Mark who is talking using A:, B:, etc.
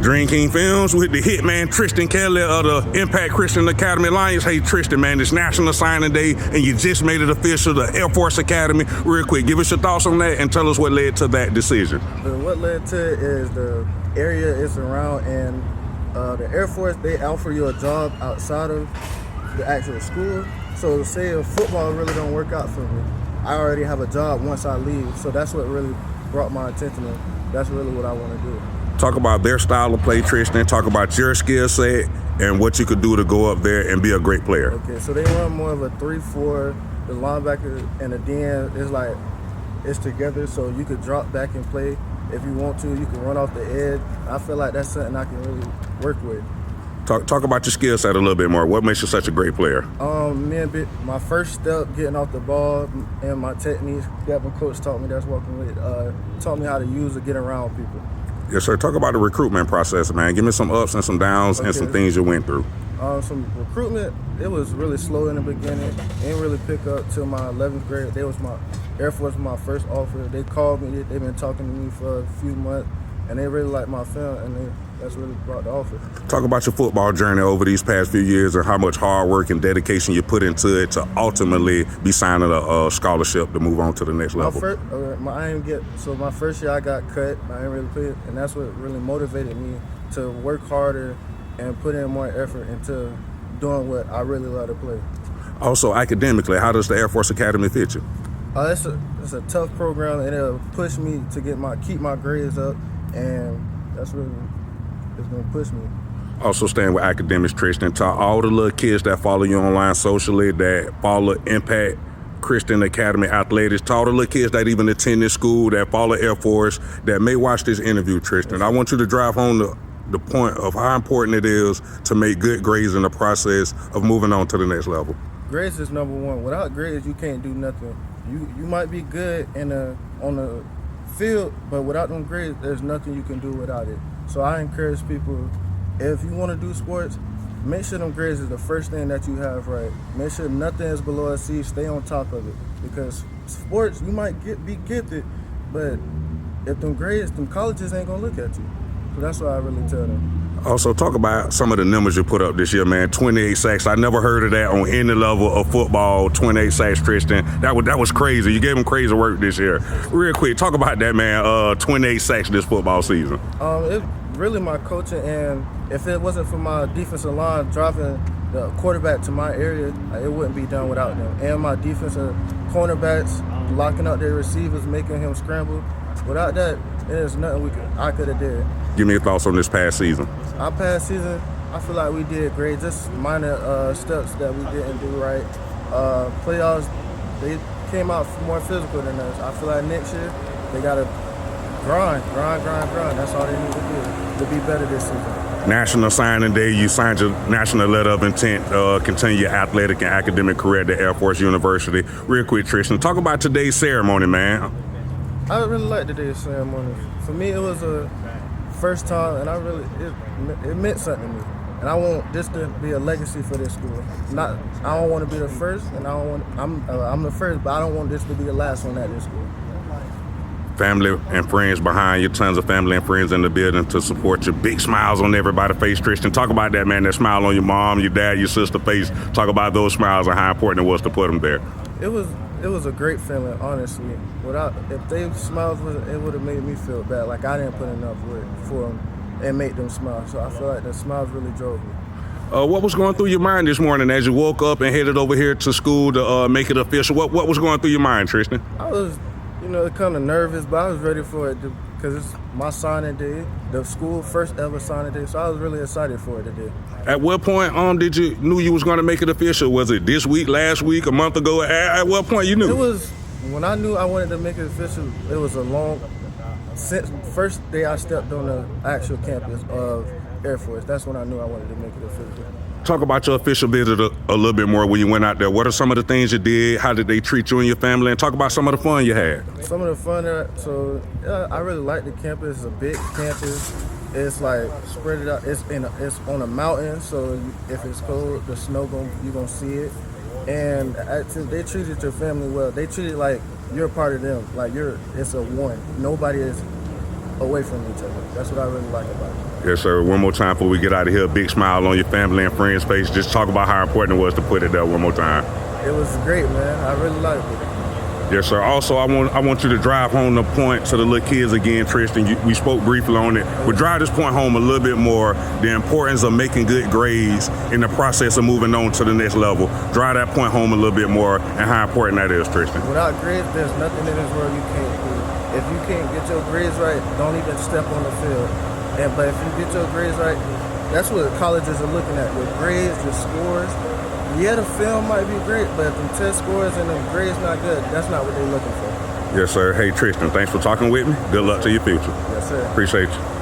A: Dream King Films with the hitman Tristan Kelly of the Impact Christian Academy Alliance. Hey Tristan, man, it's National Signing Day and you just made it official, the Air Force Academy. Real quick, give us your thoughts on that and tell us what led to that decision.
B: What led to it is the area it's around, and the Air Force, they offer you a job outside of the actual school. So say if football really don't work out for me, I already have a job once I leave. So that's what really brought my attention, and that's really what I want to do.
A: Talk about their style of play, Tristan. Talk about your skill set and what you could do to go up there and be a great player.
B: Okay, so they run more of a 3-4. The linebacker and the DN is like, it's together, so you could drop back and play. If you want to, you can run off the edge. I feel like that's something I can really work with.
A: Talk about your skill set a little bit more. What makes you such a great player?
B: My first step, getting off the ball, and my techniques that my coach taught me, that's walking with, taught me how to use it, get around people.
A: Yes, sir. Talk about the recruitment process, man. Give me some ups and some downs and some things you went through.
B: Some recruitment, it was really slow in the beginning. It didn't really pick up till my 11th grade. Air Force was my first offer. They called me. They've been talking to me for a few months, and they really liked my film, and that's really brought the offer.
A: Talk about your football journey over these past few years and how much hard work and dedication you put into it to ultimately be signing a scholarship to move on to the next level.
B: My first year I got cut. I didn't really play, and that's what really motivated me to work harder and put in more effort into doing what I really love to play.
A: Also, academically, how does the Air Force Academy fit you?
B: It's a tough program, and it'll push me to keep my grades up, and that's really it's gonna push me.
A: Also staying with academics, Tristan, to all the little kids that follow you online socially, that follow Impact Christian Academy Athletics, to all the little kids that even attend this school, that follow Air Force, that may watch this interview, Tristan, I want you to drive home the point of how important it is to make good grades in the process of moving on to the next level.
B: Grades is number one. Without grades, you can't do nothing. You might be good on the field, but without them grades, there's nothing you can do without it. So I encourage people, if you want to do sports, make sure them grades is the first thing that you have right. Make sure nothing is below a C. Stay on top of it, because sports, you might be gifted, but if them grades, them colleges ain't gonna look at you. So that's what I really tell them.
A: Also, talk about some of the numbers you put up this year, man. 28 sacks. I never heard of that on any level of football. 28 sacks, Tristan. That was crazy. You gave him crazy work this year. Real quick, talk about that, man. 28 sacks this football season.
B: It really my coaching, and if it wasn't for my defensive line driving the quarterback to my area, it wouldn't be done without them. And my defensive cornerbacks locking up their receivers, making him scramble. Without that, there's nothing I could have did.
A: Give me your thoughts on this past season.
B: Our past season, I feel like we did great. Just minor steps that we didn't do right. Playoffs, they came out more physical than us. I feel like next year, they got to grind. That's all they need to do to be better this season.
A: National Signing Day, you signed your national letter of intent, continue your athletic and academic career at the Air Force University. Real quick, Tristan, talk about today's ceremony, man.
B: I really like today's ceremony. For me, it was a first time, and it meant something to me. And I want this to be a legacy for this school. I don't want to be the first, and I'm the first, but I don't want this to be the last one at this school.
A: Family and friends behind you, tons of family and friends in the building to support you. Big smiles on everybody's face, Tristan. Talk about that, man, that smile on your mom, your dad, your sister's face. Talk about those smiles and how important it was to put them there.
B: It was a great feeling, honestly. If they smiled, it would have made me feel bad. Like I didn't put enough work for them and make them smile. So I feel like the smiles really drove me.
A: What was going through your mind this morning as you woke up and headed over here to school to make it official? What was going through your mind, Tristan?
B: I was, kind of nervous, but I was ready for it because it's my signing day, the school first ever signing day. So I was really excited for it today.
A: At what point did you knew you was going to make it official? Was it this week, last week, a month ago? At what point you knew?
B: It was when I knew I wanted to make it official. It was since first day I stepped on the actual campus of Air Force. That's when I knew I wanted to make it official.
A: Talk about your official visit a little bit more when you went out there. What are some of the things you did? How did they treat you and your family? And talk about some of the fun you had.
B: Some of the fun, I really like the campus. It's a big campus. It's like spread it out. It's on a mountain, so if it's cold, the snow you're gonna see it. And they treated your family well. They treat it like you're a part of them. Like it's a one. Nobody is away from each other. That's what I really like about it.
A: Yes, sir. One more time before we get out of here, big smile on your family and friends' face. Just talk about how important it was to put it there one more time.
B: It was great, man. I really liked it.
A: Yes, sir. Also, I want you to drive home the point to the little kids again, Tristan. We spoke briefly on it. But drive this point home a little bit more, the importance of making good grades in the process of moving on to the next level. Drive that point home a little bit more and how important that is, Tristan.
B: Without grades, there's nothing in this world you can't do. If you can't get your grades right, don't even step on the field. But if you get your grades right, that's what colleges are looking at. Your grades, your scores. Yeah, the film might be great, but if the test scores and the grades not good, that's not what they're looking for.
A: Yes, sir. Hey, Tristan, thanks for talking with me. Good luck to your future.
B: Yes, sir.
A: Appreciate you.